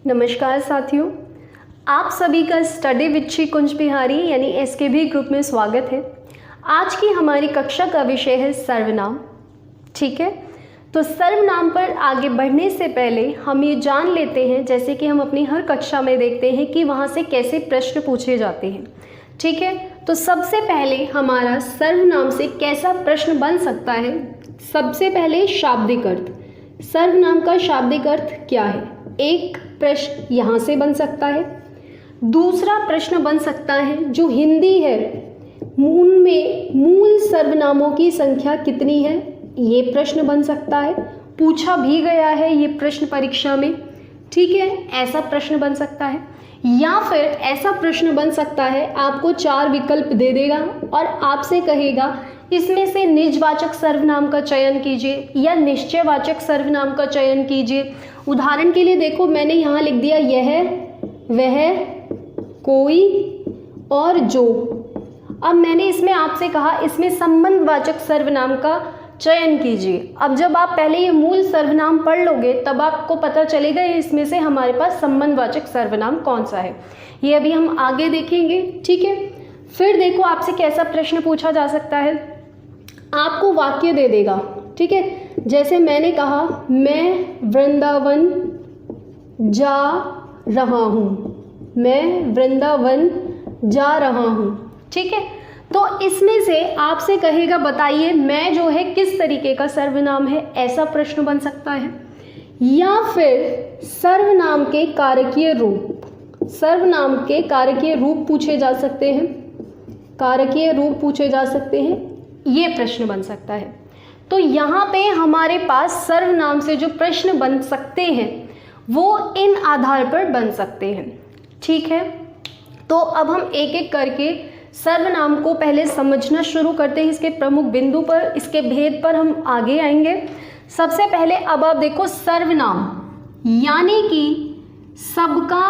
नमस्कार साथियों, आप सभी का स्टडी विद श्री कुंज बिहारी यानी एसकेबी ग्रुप में स्वागत है। आज की हमारी कक्षा का विषय है सर्वनाम। ठीक है, तो सर्वनाम पर आगे बढ़ने से पहले हम ये जान लेते हैं, जैसे कि हम अपनी हर कक्षा में देखते हैं कि वहाँ से कैसे प्रश्न पूछे जाते हैं। ठीक है, तो सबसे पहले हमारा सर्वनाम से कैसा प्रश्न बन सकता है। सबसे पहले शाब्दिक अर्थ, सर्वनाम का शाब्दिक अर्थ क्या है। एक प्रश्न यहाँ से बन सकता है। दूसरा प्रश्न बन सकता है जो हिंदी है उनमें मूल सर्वनामों की संख्या कितनी है, ये प्रश्न बन सकता है। पूछा भी गया है ये प्रश्न परीक्षा में। ठीक है, ऐसा प्रश्न बन सकता है। या फिर ऐसा प्रश्न बन सकता है, आपको 4 विकल्प दे देगा और आपसे कहेगा इसमें से निजवाचक सर्वनाम का चयन कीजिए या निश्चयवाचक सर्वनाम का चयन कीजिए। उदाहरण के लिए देखो, मैंने यहाँ लिख दिया यह, वह, कोई और जो। अब मैंने इसमें आपसे कहा इसमें संबंधवाचक सर्वनाम का चयन कीजिए। अब जब आप पहले ये मूल सर्वनाम पढ़ लोगे तब आपको पता चलेगा इसमें से हमारे पास संबंधवाचक सर्वनाम कौन सा है। ये अभी हम आगे देखेंगे। ठीक है, फिर देखो आपसे कैसा प्रश्न पूछा जा सकता है। आपको वाक्य दे देगा। ठीक है, जैसे मैंने कहा मैं वृंदावन जा रहा हूँ, मैं वृंदावन जा रहा हूँ। ठीक है, तो इसमें से आपसे कहेगा बताइए मैं जो है किस तरीके का सर्वनाम है, ऐसा प्रश्न बन सकता है। या फिर सर्वनाम के कारकीय रूप, सर्वनाम के कारकीय रूप पूछे जा सकते हैं, कारकीय रूप पूछे जा सकते हैं, ये प्रश्न बन सकता है। तो यहाँ पे हमारे पास सर्वनाम से जो प्रश्न बन सकते हैं वो इन आधार पर बन सकते हैं। ठीक है, तो अब हम एक एक करके सर्वनाम को पहले समझना शुरू करते हैं। इसके प्रमुख बिंदु पर, इसके भेद पर हम आगे आएंगे। सबसे पहले अब आप देखो सर्वनाम यानी कि सबका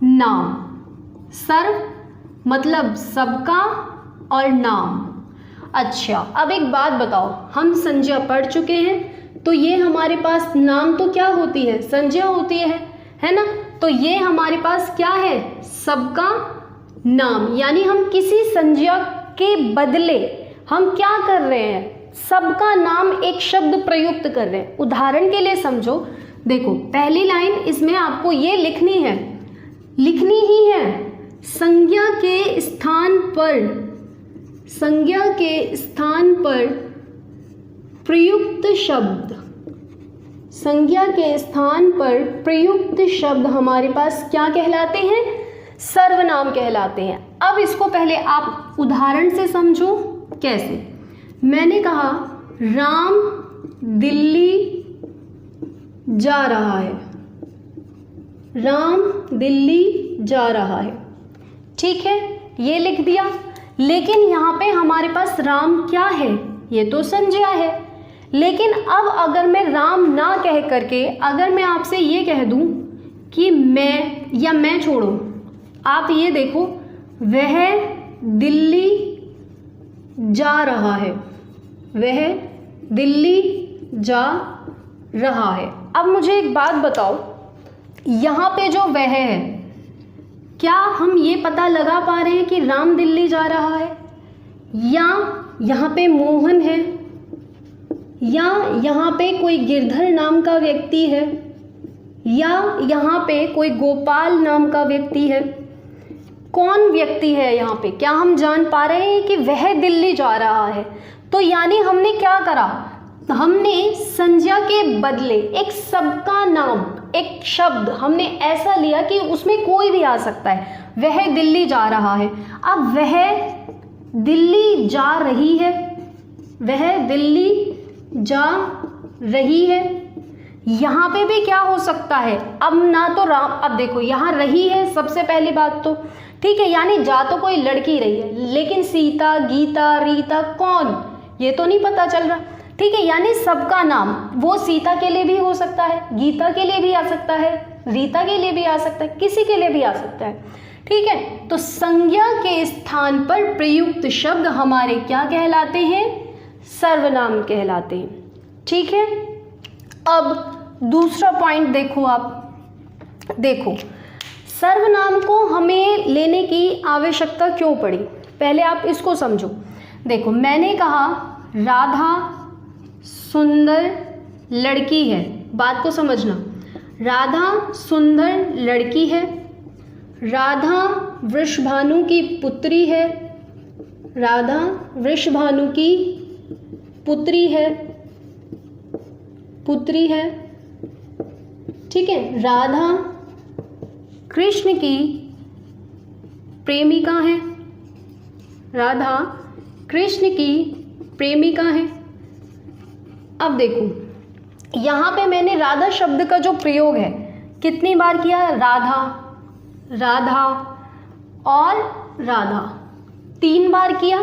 नाम। सर्व मतलब सबका और नाम। अच्छा, अब एक बात बताओ, हम संज्ञा पढ़ चुके हैं तो ये हमारे पास नाम तो क्या होती है, संज्ञा होती है ना। तो ये हमारे पास क्या है, सबका नाम। यानी हम किसी संज्ञा के बदले हम क्या कर रहे हैं, सबका नाम एक शब्द प्रयुक्त कर रहे हैं। उदाहरण के लिए समझो, देखो पहली लाइन इसमें आपको ये लिखनी है, लिखनी ही है, संज्ञा के स्थान पर, संज्ञा के स्थान पर प्रयुक्त शब्द, संज्ञा के स्थान पर प्रयुक्त शब्द हमारे पास क्या कहलाते हैं, सर्वनाम कहलाते हैं। अब इसको पहले आप उदाहरण से समझो। कैसे, मैंने कहा राम दिल्ली जा रहा है, राम दिल्ली जा रहा है। ठीक है, ये लिख दिया। लेकिन यहाँ पे हमारे पास राम क्या है, ये तो संज्ञा है। लेकिन अब अगर मैं राम ना कह करके अगर मैं आपसे ये कह दूं कि मैं, या मैं छोड़ो, आप ये देखो वह दिल्ली जा रहा है, वह दिल्ली जा रहा है। अब मुझे एक बात बताओ, यहाँ पे जो वह है, क्या हम ये पता लगा पा रहे हैं कि राम दिल्ली जा रहा है, या यहाँ पे मोहन है, या यहाँ पे कोई गिरधर नाम का व्यक्ति है, या यहाँ पे कोई गोपाल नाम का व्यक्ति है। कौन व्यक्ति है यहाँ पे, क्या हम जान पा रहे हैं कि वह दिल्ली जा रहा है। तो यानी हमने क्या करा, हमने संज्ञा के बदले एक सबका नाम, एक शब्द हमने ऐसा लिया कि उसमें कोई भी आ सकता है। वह दिल्ली जा रहा है, अब वह दिल्ली जा रही है, वह दिल्ली जा रही है। यहाँ पे भी क्या हो सकता है, अब ना तो राम, अब देखो यहाँ रही है सबसे पहली बात तो, ठीक है, यानी जा तो कोई लड़की रही है, लेकिन सीता, गीता, रीता कौन, ये तो नहीं पता चल रहा। ठीक है, यानी सबका नाम, वो सीता के लिए भी हो सकता है, गीता के लिए भी आ सकता है, रीता के लिए भी आ सकता है, किसी के लिए भी आ सकता है। ठीक है, तो संज्ञा के स्थान पर प्रयुक्त शब्द हमारे क्या कहलाते हैं, सर्वनाम कहलाते हैं। ठीक है, अब दूसरा पॉइंट देखो आप, देखो सर्वनाम को हमें लेने की आवश्यकता क्यों पड़ी, पहले आप इसको समझो। देखो मैंने कहा राधा सुंदर लड़की है, बात को समझना। राधा सुंदर लड़की है, राधा वृषभानु की पुत्री है, राधा वृषभानु की पुत्री है, ठीक है। राधा कृष्ण की प्रेमिका है, राधा कृष्ण की प्रेमिका है। अब देखो यहाँ पे मैंने राधा शब्द का जो प्रयोग है कितनी बार किया, राधा, राधा और राधा, 3 बार किया।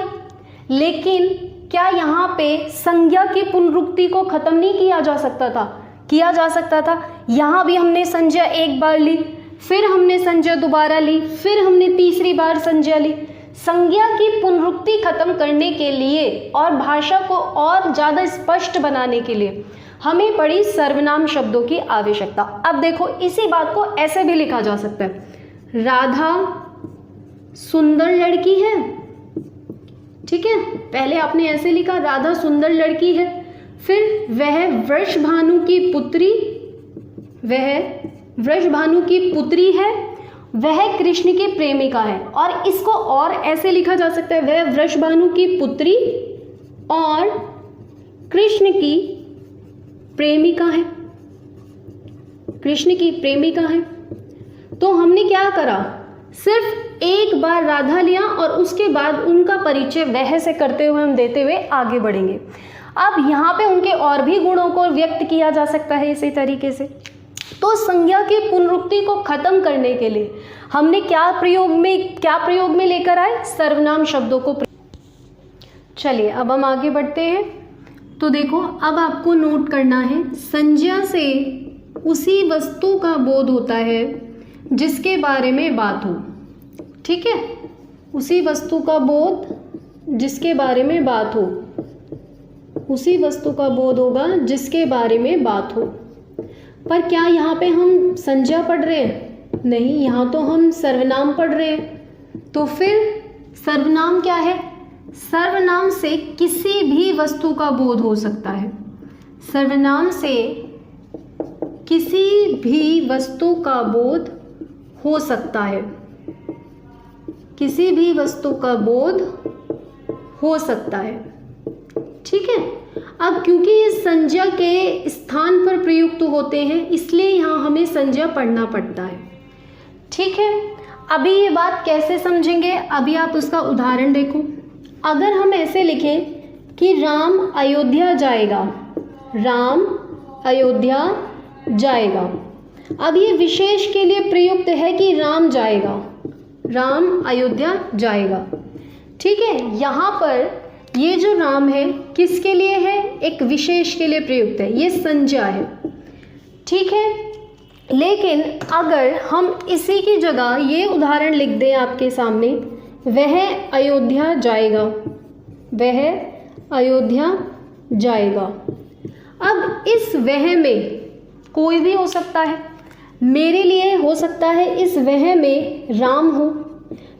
लेकिन क्या यहाँ पे संज्ञा की पुनरुक्ति को खत्म नहीं किया जा सकता था? किया जा सकता था। यहाँ भी हमने संज्ञा 1 बार ली, फिर हमने संज्ञा दोबारा ली, फिर हमने तीसरी बार संज्ञा ली। संज्ञा की पुनरुक्ति खत्म करने के लिए और भाषा को और ज़्यादा स्पष्ट बनाने के लिए हमें पड़ी सर्वनाम शब्दों की आवश्यकता। अब देखो इसी बात को ऐसे भी लिखा जा सकता है, राधा सुंदर लड़की है, ठीक है। पहले आपने ऐसे लिखा राधा सुंदर लड़की है, फिर वह वृषभानु की पुत्री, वह वृषभानु की पुत्री है, वह कृष्ण की प्रेमिका है। और इसको और ऐसे लिखा जा सकता है, वह वृषभानु की पुत्री और कृष्ण की प्रेमिका है, कृष्ण की प्रेमिका है। तो हमने क्या करा, सिर्फ 1 बार राधा लिया और उसके बाद उनका परिचय वह से करते हुए हम देते हुए आगे बढ़ेंगे। अब यहाँ पे उनके और भी गुणों को व्यक्त किया जा सकता है इसी तरीके से। तो संज्ञा की पुनरुक्ति को खत्म करने के लिए हमने क्या प्रयोग में लेकर आए, सर्वनाम शब्दों को। चलिए अब हम आगे बढ़ते हैं। तो देखो अब आपको नोट करना है, संज्ञा से उसी वस्तु का बोध होता है जिसके बारे में बात हो, ठीक है। उसी वस्तु का बोध जिसके बारे में बात हो, उसी वस्तु का बोध होगा जिसके बारे में बात हो। पर क्या यहाँ पे हम संज्ञा पढ़ रहे हैं? नहीं, यहाँ तो हम सर्वनाम पढ़ रहे हैं। तो फिर सर्वनाम क्या है? सर्वनाम से किसी भी वस्तु का बोध हो सकता है, सर्वनाम से किसी भी वस्तु का बोध हो सकता है, किसी भी वस्तु का बोध हो सकता है, ठीक है। अब क्योंकि ये संज्ञा के स्थान पर प्रयुक्त होते हैं इसलिए यहाँ हमें संज्ञा पढ़ना पड़ता है, ठीक है। अभी ये बात कैसे समझेंगे, अभी आप उसका उदाहरण देखो। अगर हम ऐसे लिखें कि राम अयोध्या जाएगा, राम अयोध्या जाएगा। अब ये विशेष के लिए प्रयुक्त है कि राम जाएगा, राम अयोध्या जाएगा, ठीक है। यहाँ पर ये जो राम है किसके लिए है? एक विशेष के लिए प्रयुक्त है, ये संज्ञा है, ठीक है। लेकिन अगर हम इसी की जगह ये उदाहरण लिख दें आपके सामने, वह अयोध्या जाएगा, वह अयोध्या जाएगा। अब इस वह में कोई भी हो सकता है, मेरे लिए हो सकता है इस वह में राम हो,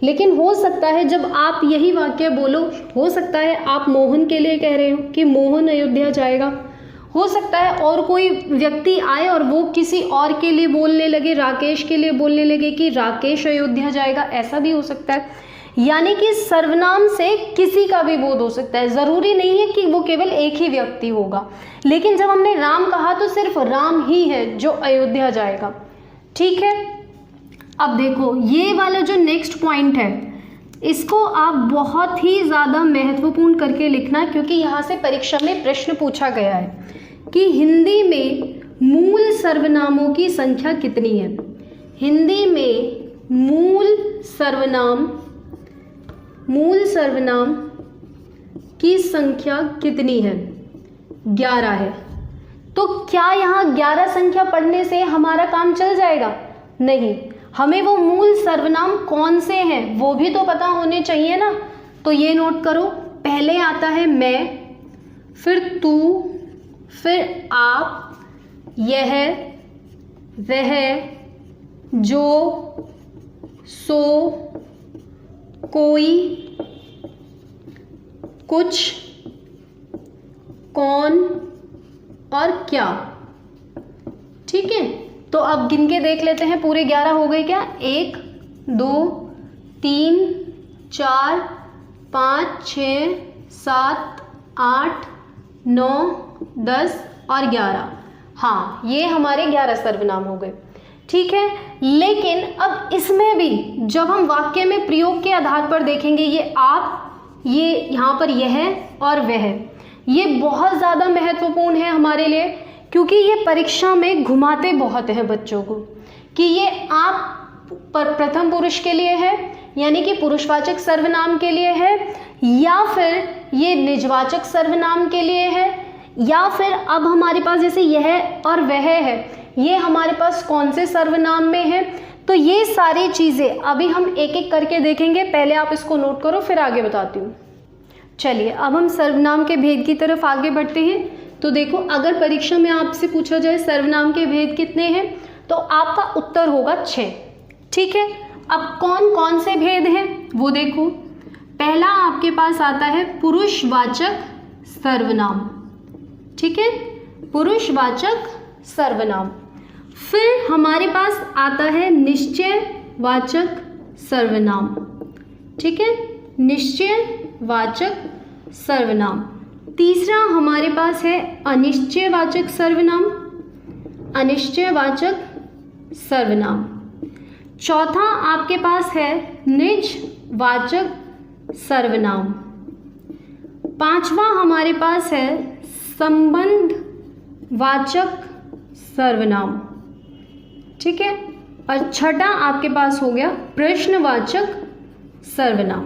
लेकिन हो सकता है जब आप यही वाक्य बोलो, हो सकता है आप मोहन के लिए कह रहे हो कि मोहन अयोध्या जाएगा। हो सकता है और कोई व्यक्ति आए और वो किसी और के लिए बोलने लगे, राकेश के लिए बोलने लगे कि राकेश अयोध्या जाएगा, ऐसा भी हो सकता है। यानी कि सर्वनाम से किसी का भी बोध हो सकता है, ज़रूरी नहीं है कि वो केवल एक ही व्यक्ति होगा। लेकिन जब हमने राम कहा तो सिर्फ राम ही है जो अयोध्या जाएगा, ठीक है। अब देखो ये वाला जो नेक्स्ट पॉइंट है इसको आप बहुत ही ज़्यादा महत्वपूर्ण करके लिखना, क्योंकि यहाँ से परीक्षा में प्रश्न पूछा गया है कि हिंदी में मूल सर्वनामों की संख्या कितनी है। हिंदी में मूल सर्वनाम की संख्या कितनी है? 11 है। तो क्या यहाँ 11 संख्या पढ़ने से हमारा काम चल जाएगा? नहीं, हमें वो मूल सर्वनाम कौन से हैं वो भी तो पता होने चाहिए ना। तो ये नोट करो, पहले आता है मैं, फिर तू, फिर आप, यह, वह, जो, सो, कोई, कुछ, कौन और क्या। ठीक है, तो अब गिन के देख लेते हैं, पूरे 11 हो गए क्या? 1 2 3 4 5 6 7 8 9 10 और 11। हाँ, ये हमारे 11 सर्वनाम हो गए। ठीक है, लेकिन अब इसमें भी जब हम वाक्य में प्रयोग के आधार पर देखेंगे, ये आप, ये यहाँ पर यह और वह, ये बहुत ज़्यादा महत्वपूर्ण है हमारे लिए, क्योंकि ये परीक्षा में घुमाते बहुत हैं बच्चों को कि ये आप प्रथम पुरुष के लिए है, यानी कि पुरुषवाचक सर्वनाम के लिए है, या फिर ये निजवाचक सर्वनाम के लिए है, या फिर अब हमारे पास जैसे यह और वह है, ये हमारे पास कौन से सर्वनाम में है। तो ये सारी चीज़ें अभी हम एक एक करके देखेंगे। पहले आप इसको नोट करो, फिर आगे बताती हूँ। चलिए, अब हम सर्वनाम के भेद की तरफ आगे बढ़ते हैं। तो देखो, अगर परीक्षा में आपसे पूछा जाए सर्वनाम के भेद कितने हैं, तो आपका उत्तर होगा 6। ठीक है, अब कौन कौन से भेद हैं वो देखो। पहला आपके पास आता है पुरुषवाचक सर्वनाम। ठीक है, पुरुषवाचक सर्वनाम। फिर हमारे पास आता है निश्चयवाचक सर्वनाम। ठीक है, निश्चयवाचक सर्वनाम। तीसरा हमारे पास है अनिश्चयवाचक सर्वनाम। अनिश्चयवाचक सर्वनाम। चौथा आपके पास है निजवाचक सर्वनाम। पांचवा हमारे पास है संबंधवाचक सर्वनाम। ठीक है, और छठा आपके पास हो गया प्रश्नवाचक सर्वनाम।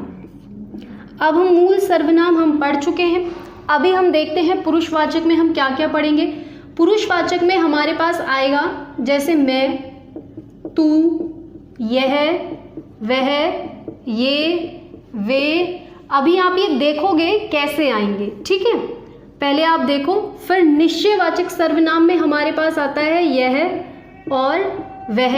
अब हम मूल सर्वनाम हम पढ़ चुके हैं। अभी हम देखते हैं पुरुषवाचक में हम क्या क्या पढ़ेंगे। पुरुषवाचक में हमारे पास आएगा जैसे मैं, तू, यह, वह, ये, वे। अभी आप ये देखोगे कैसे आएंगे। ठीक है, पहले आप देखो। फिर निश्चयवाचक सर्वनाम में हमारे पास आता है यह और वह,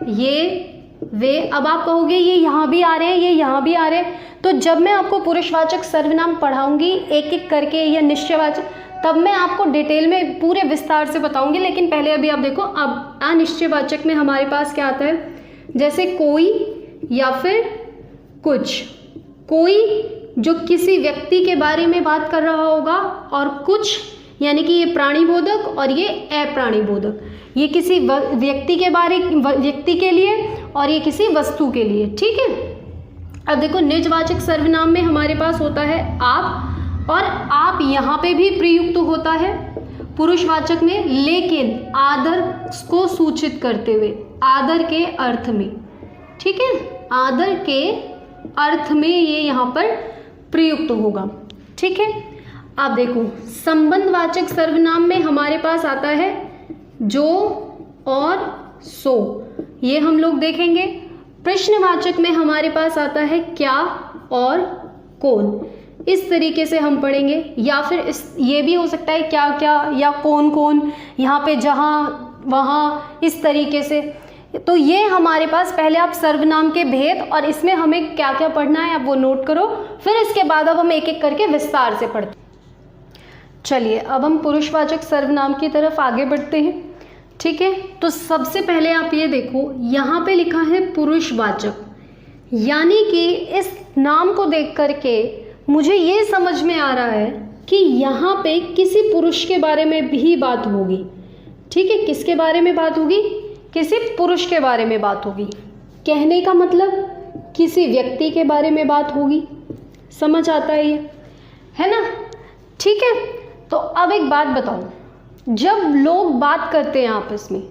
ये, वे। अब आप कहोगे ये यहाँ भी आ रहे हैं, ये यहाँ भी आ रहे हैं। तो जब मैं आपको पुरुषवाचक सर्वनाम पढ़ाऊंगी एक एक करके या निश्चयवाचक, तब मैं आपको डिटेल में पूरे विस्तार से बताऊंगी। लेकिन पहले अभी आप देखो, अब अनिश्चयवाचक में हमारे पास क्या आता है, जैसे कोई या फिर कुछ। कोई जो किसी व्यक्ति के बारे में बात कर रहा होगा, और कुछ यानी कि ये प्राणीबोधक और ये अप्राणीबोधक। ये किसी व्यक्ति के लिए और ये किसी वस्तु के लिए। ठीक है, अब देखो निजवाचक सर्वनाम में हमारे पास होता है आप, और आप यहाँ पे भी प्रयुक्त होता है पुरुषवाचक में, लेकिन आदर को सूचित करते हुए, आदर के अर्थ में। ठीक है, आदर के अर्थ में ये यहाँ पर प्रयुक्त होगा। ठीक है, आप देखो संबंधवाचक सर्वनाम में हमारे पास आता है जो और सो, ये हम लोग देखेंगे। प्रश्नवाचक में हमारे पास आता है क्या और कौन, इस तरीके से हम पढ़ेंगे। या फिर ये भी हो सकता है क्या क्या या कौन कौन, यहाँ पे जहाँ वहाँ, इस तरीके से। तो ये हमारे पास पहले आप सर्वनाम के भेद और इसमें हमें क्या क्या पढ़ना है आप वो नोट करो। फिर इसके बाद अब हम एक एक करके विस्तार से पढ़ते हैं। चलिए, अब हम पुरुषवाचक सर्वनाम की तरफ आगे बढ़ते हैं। ठीक है, तो सबसे पहले आप ये देखो, यहाँ पे लिखा है पुरुषवाचक, यानी कि इस नाम को देख करके मुझे ये समझ में आ रहा है कि यहाँ पे किसी पुरुष के बारे में भी बात होगी। ठीक है, किसके बारे में बात होगी? किसी पुरुष के बारे में बात होगी। कहने का मतलब किसी व्यक्ति के बारे में बात होगी। समझ आता है ये, है ना? ठीक है, तो अब एक बात बताओ, जब लोग बात करते हैं आपस में,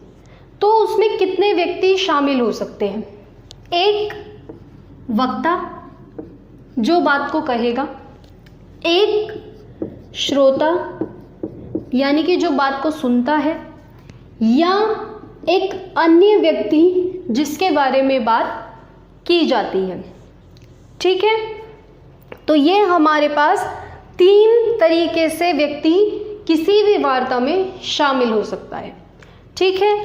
तो उसमें कितने व्यक्ति शामिल हो सकते हैं? एक वक्ता जो बात को कहेगा, एक श्रोता यानी कि जो बात को सुनता है, या एक अन्य व्यक्ति जिसके बारे में बात की जाती है। ठीक है, तो ये हमारे पास 3 तरीके से व्यक्ति किसी भी वार्ता में शामिल हो सकता है। ठीक है,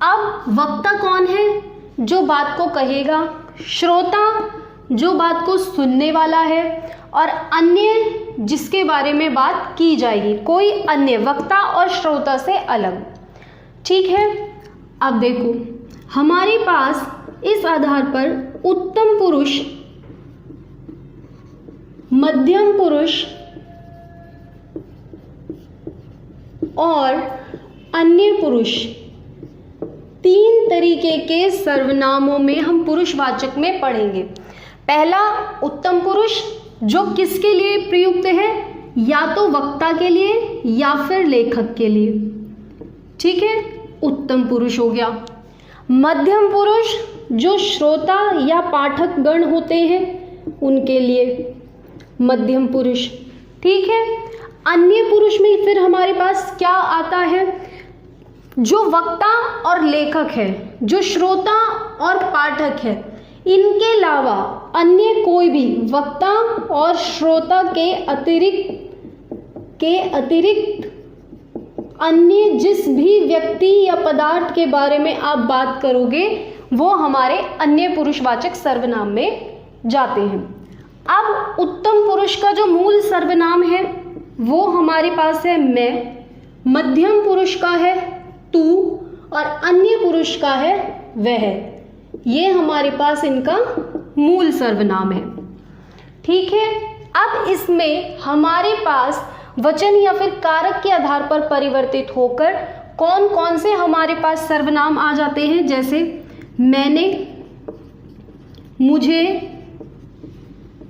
अब वक्ता कौन है जो बात को कहेगा, श्रोता जो बात को सुनने वाला है, और अन्य जिसके बारे में बात की जाएगी, कोई अन्य, वक्ता और श्रोता से अलग। ठीक है, अब देखो हमारे पास इस आधार पर उत्तम पुरुष, मध्यम पुरुष और अन्य पुरुष, तीन तरीके के सर्वनामों में हम पुरुषवाचक में पढ़ेंगे। पहला उत्तम पुरुष जो किसके लिए प्रयुक्त है, या तो वक्ता के लिए या फिर लेखक के लिए। ठीक है, उत्तम पुरुष हो गया। मध्यम पुरुष जो श्रोता या पाठक गण होते हैं उनके लिए मध्यम पुरुष। ठीक है, अन्य पुरुष में फिर हमारे पास क्या आता है, जो वक्ता और लेखक है, जो श्रोता और पाठक है, इनके अलावा अन्य कोई भी वक्ता और श्रोता के अतिरिक्त अन्य जिस भी व्यक्ति या पदार्थ के बारे में आप बात करोगे वो हमारे अन्य पुरुषवाचक सर्वनाम में जाते हैं। अब उत्तम पुरुष का जो मूल सर्वनाम है वो हमारे पास है मैं, मध्यम पुरुष का है तू और अन्य पुरुष का है वह। ये हमारे पास इनका मूल सर्वनाम है। ठीक है, अब इसमें हमारे पास वचन या फिर कारक के आधार पर परिवर्तित होकर कौन कौन से हमारे पास सर्वनाम आ जाते हैं, जैसे मैंने, मुझे,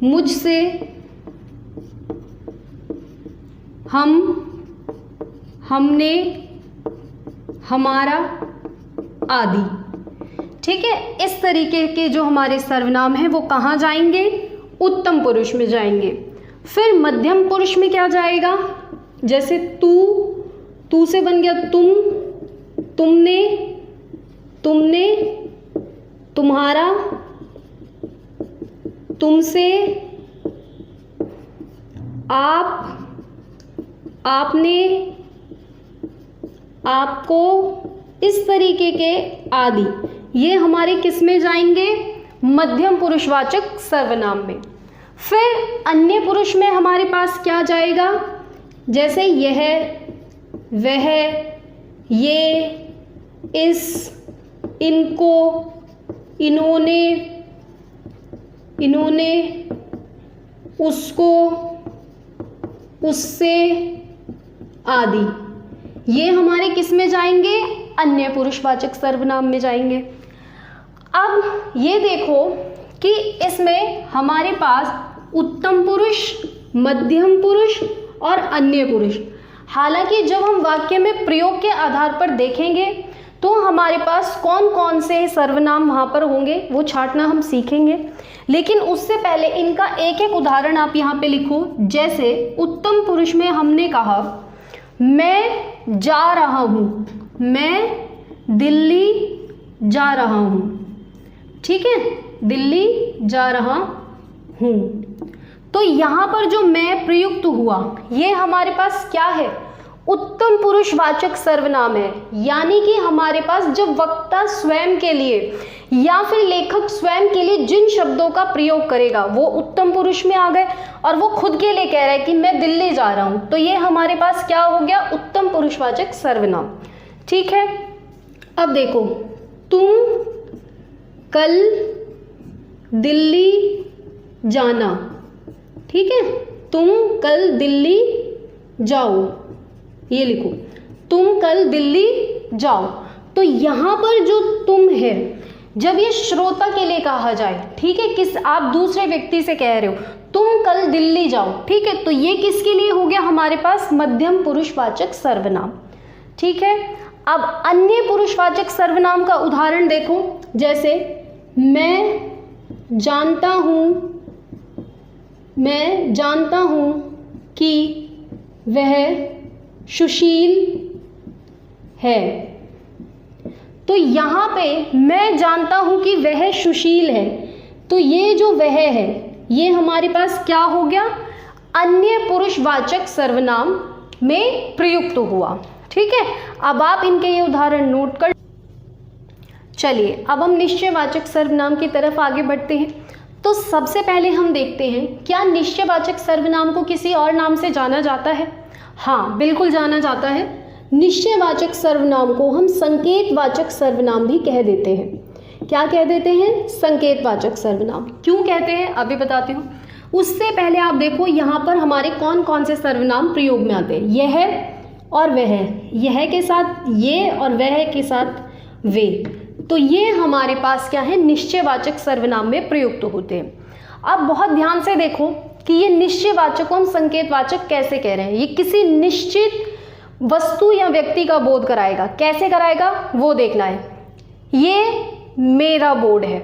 मुझसे, हम, हमने, हमारा आदि। ठीक है, इस तरीके के जो हमारे सर्वनाम हैं वो कहाँ जाएंगे, उत्तम पुरुष में जाएंगे। फिर मध्यम पुरुष में क्या जाएगा, जैसे तू, तू से बन गया तुम, तुमने, तुमने, तुम्हारा, तुमसे, आप, आपने, आपको, इस तरीके के आदि, ये हमारे किस में जाएंगे, मध्यम पुरुषवाचक सर्वनाम में। फिर अन्य पुरुष में हमारे पास क्या जाएगा, जैसे यह, वह, ये, इस, इनको, इन्होंने, इन्होंने, उसको, उससे आदि। ये हमारे किस में जाएंगे, अन्य पुरुषवाचक सर्वनाम में जाएंगे। अब ये देखो कि इसमें हमारे पास उत्तम पुरुष, मध्यम पुरुष और अन्य पुरुष, हालांकि जब हम वाक्य में प्रयोग के आधार पर देखेंगे तो हमारे पास कौन कौन से सर्वनाम वहाँ पर होंगे वो छांटना हम सीखेंगे, लेकिन उससे पहले इनका एक एक उदाहरण आप यहाँ पे लिखो। जैसे उत्तम पुरुष में हमने कहा मैं जा रहा हूँ, मैं दिल्ली जा रहा हूँ। ठीक है, दिल्ली जा रहा हूँ। तो यहाँ पर जो मैं प्रयुक्त हुआ ये हमारे पास क्या है, उत्तम पुरुषवाचक सर्वनाम है। यानी कि हमारे पास जब वक्ता स्वयं के लिए या फिर लेखक स्वयं के लिए जिन शब्दों का प्रयोग करेगा वो उत्तम पुरुष में आ गए, और वो खुद के लिए कह रहा है कि मैं दिल्ली जा रहा हूँ, तो ये हमारे पास क्या हो गया, उत्तम पुरुषवाचक सर्वनाम। ठीक है, अब देखो तुम कल दिल्ली जाना। ठीक है, तुम कल दिल्ली जाओ, ये लिखो तुम कल दिल्ली जाओ। तो यहाँ पर जो तुम है, जब ये श्रोता के लिए कहा जाए, ठीक है, किस आप दूसरे व्यक्ति से कह रहे हो तुम कल दिल्ली जाओ, ठीक है, तो ये किसके लिए हो गया हमारे पास, मध्यम पुरुषवाचक सर्वनाम। ठीक है, अब अन्य पुरुषवाचक सर्वनाम का उदाहरण देखो, जैसे मैं जानता हूँ, मैं जानता हूँ कि वह सुशील है। तो यहाँ पे मैं जानता हूँ कि वह सुशील है, तो ये जो वह है ये हमारे पास क्या हो गया, अन्य पुरुषवाचक सर्वनाम में प्रयुक्त हुआ। ठीक है, अब आप इनके ये उदाहरण नोट कर। चलिए अब हम निश्चयवाचक सर्वनाम की तरफ आगे बढ़ते हैं। तो सबसे पहले हम देखते हैं, क्या निश्चयवाचक सर्वनाम को किसी और नाम से जाना जाता है? हाँ, बिल्कुल जाना जाता है। निश्चयवाचक सर्वनाम को हम संकेतवाचक सर्वनाम भी कह देते हैं। क्या कह देते हैं? संकेतवाचक सर्वनाम। क्यों कहते हैं अभी बताती हूँ। उससे पहले आप देखो यहाँ पर हमारे कौन कौन से सर्वनाम प्रयोग में आते हैं। यह और वह, यह के साथ ये और वह के साथ वे, तो ये हमारे पास क्या है? निश्चयवाचक सर्वनाम में प्रयुक्त होते हैं। अब बहुत ध्यान से देखो कि ये निश्चयवाचक को हम संकेतवाचक कैसे कह रहे हैं। ये किसी निश्चित वस्तु या व्यक्ति का बोध कराएगा। कैसे कराएगा वो देखना है। ये मेरा बोर्ड है।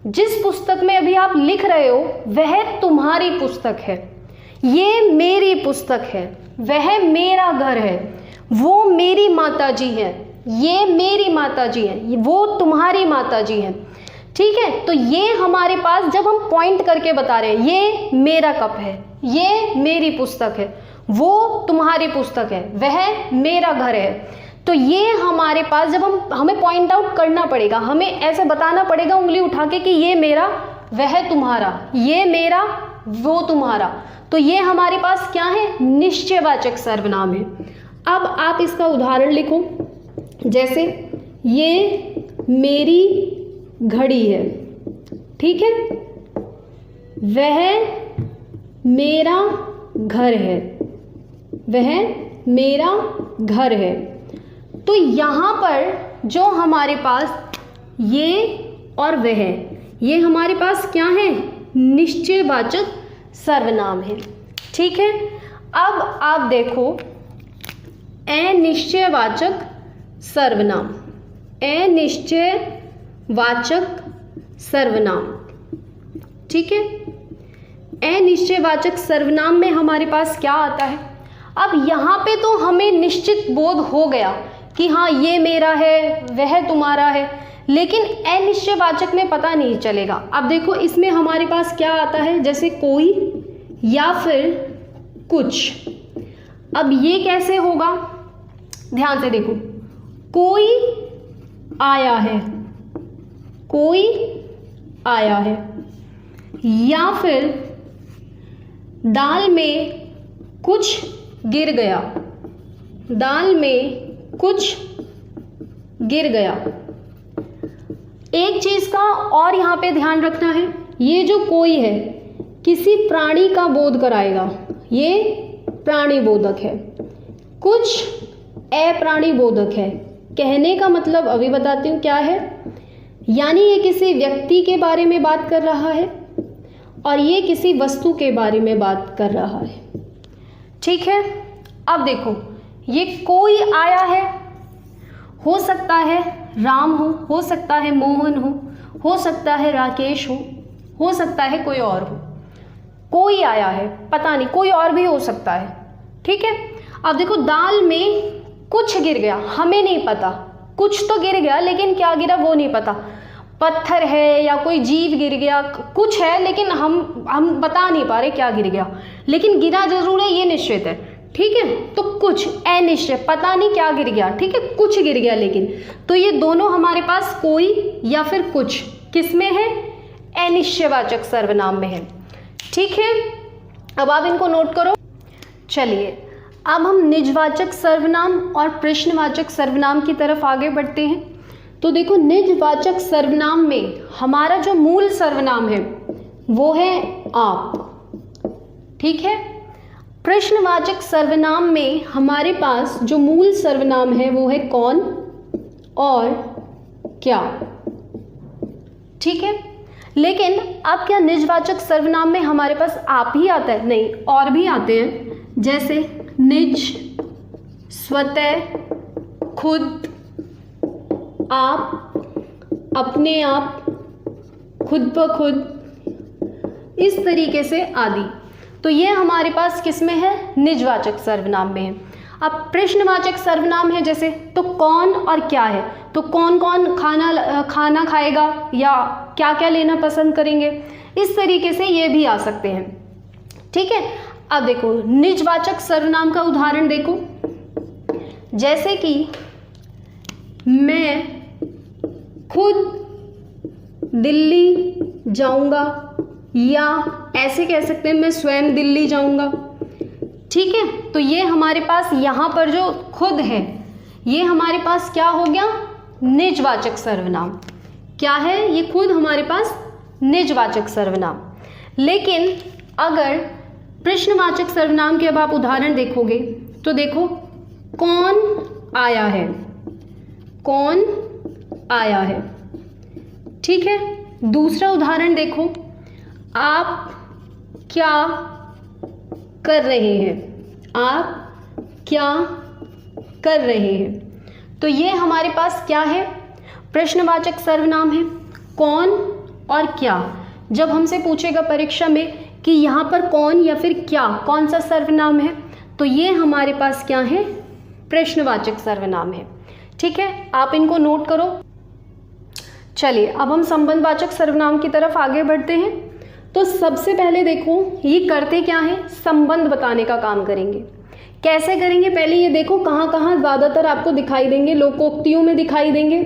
जिस पुस्तक में अभी आप लिख रहे हो वह तुम्हारी पुस्तक है। ये मेरी पुस्तक है। वह मेरा घर है। वो मेरी माताजी है। ये मेरी माताजी है। वो तुम्हारी माताजी है। ठीक है, तो ये हमारे पास जब हम पॉइंट करके बता रहे हैं, ये मेरा कप है, ये मेरी पुस्तक है, वो तुम्हारी पुस्तक है, वह मेरा घर है, तो ये हमारे पास जब हमें पॉइंट आउट करना पड़ेगा, हमें ऐसे बताना पड़ेगा उंगली उठा के कि ये मेरा, वह तुम्हारा, ये मेरा, वो तुम्हारा, तो ये हमारे पास क्या है? निश्चयवाचक सर्वनाम है। अब आप इसका उदाहरण लिखो। जैसे ये मेरी घड़ी है, ठीक है, वह मेरा घर है, वह मेरा घर है। तो यहाँ पर जो हमारे पास ये और वह, ये हमारे पास क्या है? निश्चयवाचक सर्वनाम है। ठीक है, अब आप देखो अनिश्चयवाचक सर्वनाम, अनिश्चयवाचक सर्वनाम। ठीक है, अनिश्चयवाचक सर्वनाम में हमारे पास क्या आता है? अब यहाँ पे तो हमें निश्चित बोध हो गया कि हाँ ये मेरा है, वह तुम्हारा है, लेकिन अनिश्चयवाचक में पता नहीं चलेगा। अब देखो इसमें हमारे पास क्या आता है? जैसे कोई या फिर कुछ। अब ये कैसे होगा? ध्यान से देखो, कोई आया है, कोई आया है, या फिर दाल में कुछ गिर गया, दाल में कुछ गिर गया। एक चीज का और यहाँ पे ध्यान रखना है, ये जो कोई है किसी प्राणी का बोध कराएगा, ये प्राणी बोधक है, कुछ अप्राणी बोधक है। कहने का मतलब अभी बताती हूँ क्या है, यानी ये किसी व्यक्ति के बारे में बात कर रहा है और ये किसी वस्तु के बारे में बात कर रहा है। ठीक है, अब देखो ये कोई आया है, हो सकता है राम हो सकता है मोहन हो सकता है राकेश हो सकता है कोई और हो। कोई आया है, पता नहीं, कोई और भी हो सकता है। ठीक है, अब देखो दाल में कुछ गिर गया, हमें नहीं पता, कुछ तो गिर गया लेकिन क्या गिरा वो नहीं पता, पत्थर है या कोई जीव गिर गया, कुछ है लेकिन हम बता नहीं पा रहे क्या गिर गया, लेकिन गिरा जरूर है ये निश्चित है। ठीक है, तो कुछ अनिश्चित, पता नहीं क्या गिर गया, ठीक है, कुछ गिर गया लेकिन, तो ये दोनों हमारे पास कोई या फिर कुछ किस में है? अनिश्चयवाचक सर्वनाम में है। ठीक है, अब आप इनको नोट करो। चलिए अब हम निजवाचक सर्वनाम और प्रश्नवाचक सर्वनाम की तरफ आगे बढ़ते हैं। तो देखो निजवाचक सर्वनाम में हमारा जो मूल सर्वनाम है वो है आप। ठीक है, प्रश्नवाचक सर्वनाम में हमारे पास जो मूल सर्वनाम है वो है कौन और क्या। ठीक है, लेकिन अब क्या निजवाचक सर्वनाम में हमारे पास आप ही आता है? नहीं, और भी आते हैं, जैसे निज, स्वतः, खुद, आप, अपने आप, खुद ब खुद, इस तरीके से आदि। तो ये हमारे पास किस में है? निजवाचक सर्वनाम में है। अब प्रश्नवाचक सर्वनाम है जैसे, तो कौन और क्या है, तो कौन कौन खाना खाएगा या क्या क्या लेना पसंद करेंगे, इस तरीके से ये भी आ सकते हैं। ठीक है, अब देखो निजवाचक सर्वनाम का उदाहरण देखो, जैसे कि मैं खुद दिल्ली जाऊंगा, या ऐसे कह सकते हैं मैं स्वयं दिल्ली जाऊंगा। ठीक है, तो ये हमारे पास यहाँ पर जो खुद है ये हमारे पास क्या हो गया, निजवाचक सर्वनाम। क्या है ये, खुद हमारे पास निजवाचक सर्वनाम। लेकिन अगर प्रश्नवाचक सर्वनाम के अब आप उदाहरण देखोगे तो देखो, कौन आया है, कौन आया है। ठीक है, दूसरा उदाहरण देखो, आप क्या कर रहे हैं, आप क्या कर रहे हैं। तो ये हमारे पास क्या है, प्रश्नवाचक सर्वनाम है, कौन और क्या। जब हमसे पूछेगा परीक्षा में कि यहाँ पर कौन या फिर क्या, कौन सा सर्वनाम है, तो ये हमारे पास क्या है, प्रश्नवाचक सर्वनाम है। ठीक है, आप इनको नोट करो। चलिए अब हम संबंधवाचक सर्वनाम की तरफ आगे बढ़ते हैं। तो सबसे पहले देखो ये करते क्या है, संबंध बताने का काम करेंगे। कैसे करेंगे, पहले ये देखो कहाँ कहाँ ज़्यादातर आपको दिखाई देंगे, लोकोक्तियों में दिखाई देंगे।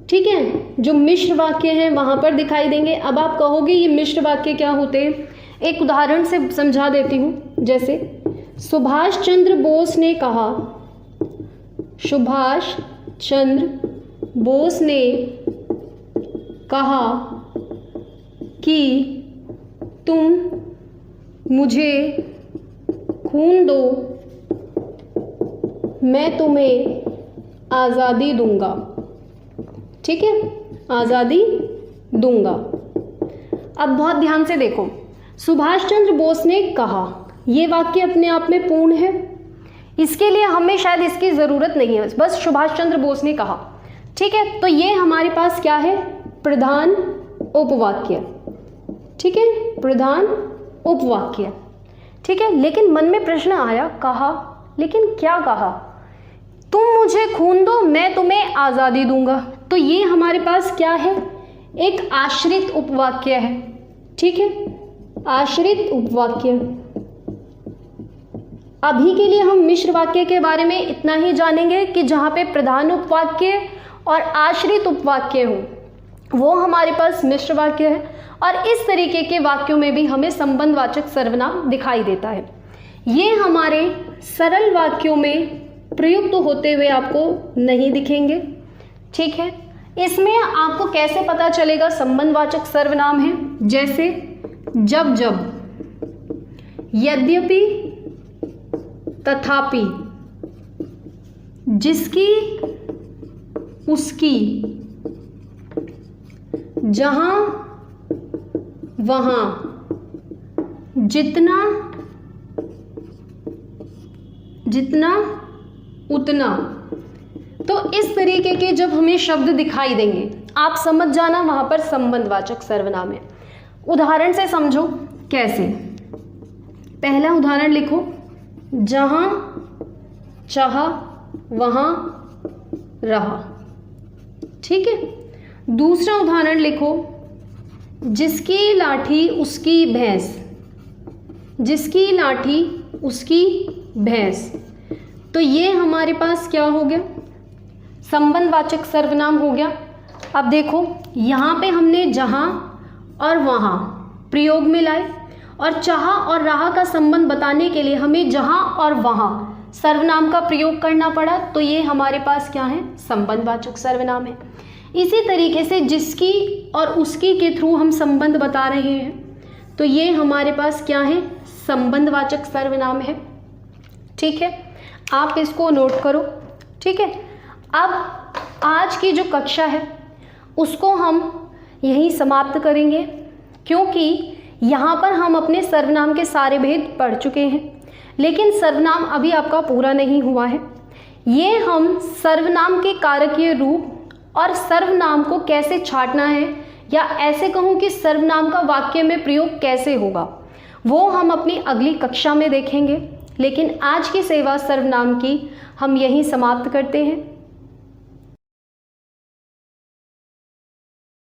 ठीक है, जो मिश्र वाक्य हैं वहाँ पर दिखाई देंगे। अब आप कहोगे ये मिश्र वाक्य क्या होते हैं, एक उदाहरण से समझा देती हूँ। जैसे सुभाष चंद्र बोस ने कहा, सुभाष चंद्र बोस ने कहा कि तुम मुझे खून दो, मैं तुम्हें आज़ादी दूंगा। ठीक है, आज़ादी दूंगा। अब बहुत ध्यान से देखो, सुभाष चंद्र बोस ने कहा, ये वाक्य अपने आप में पूर्ण है, इसके लिए हमें शायद इसकी ज़रूरत नहीं है, बस सुभाष चंद्र बोस ने कहा। ठीक है, तो ये हमारे पास क्या है, प्रधान उपवाक्य। ठीक है, प्रधान उपवाक्य। ठीक है, लेकिन मन में प्रश्न आया, कहा, लेकिन क्या कहा, तुम मुझे खून दो मैं तुम्हें आज़ादी दूंगा। तो ये हमारे पास क्या है, एक आश्रित उपवाक्य है। ठीक है, आश्रित उपवाक्य। अभी के लिए हम मिश्र वाक्य के बारे में इतना ही जानेंगे कि जहाँ पे प्रधान उपवाक्य और आश्रित उपवाक्य हो वो हमारे पास मिश्र वाक्य है, और इस तरीके के वाक्यों में भी हमें संबंधवाचक सर्वनाम दिखाई देता है। ये हमारे सरल वाक्यों में प्रयुक्त होते हुए आपको नहीं दिखेंगे। ठीक है, इसमें आपको कैसे पता चलेगा संबंधवाचक सर्वनाम है, जैसे जब जब, यद्यपि, तथापि, जिसकी, उसकी, जहां, वहां, जितना, जितना, उतना। तो इस तरीके के जब हमें शब्द दिखाई देंगे आप समझ जाना वहां पर संबंधवाचक सर्वनाम है। उदाहरण से समझो कैसे। पहला उदाहरण लिखो, जहां चाहा वहां रहा। ठीक है, दूसरा उदाहरण लिखो, जिसकी लाठी उसकी भैंस, जिसकी लाठी उसकी भैंस। तो ये हमारे पास क्या हो गया, संबंधवाचक सर्वनाम हो गया। अब देखो यहाँ पे हमने जहाँ और वहाँ प्रयोग में लाए, और चाहा और रहा का संबंध बताने के लिए हमें जहाँ और वहाँ सर्वनाम का प्रयोग करना पड़ा। तो ये हमारे पास क्या है, संबंधवाचक सर्वनाम है। इसी तरीके से जिसकी और उसकी के थ्रू हम संबंध बता रहे हैं, तो ये हमारे पास क्या है, संबंधवाचक सर्वनाम है। ठीक है, आप इसको नोट करो। ठीक है, अब आज की जो कक्षा है उसको हम यहीं समाप्त करेंगे, क्योंकि यहाँ पर हम अपने सर्वनाम के सारे भेद पढ़ चुके हैं, लेकिन सर्वनाम अभी आपका पूरा नहीं हुआ है। ये हम सर्वनाम के कारकीय रूप और सर्वनाम को कैसे छांटना है, या ऐसे कहूँ कि सर्वनाम का वाक्य में प्रयोग कैसे होगा, वो हम अपनी अगली कक्षा में देखेंगे। लेकिन आज की सेवा सर्वनाम की हम यहीं समाप्त करते हैं।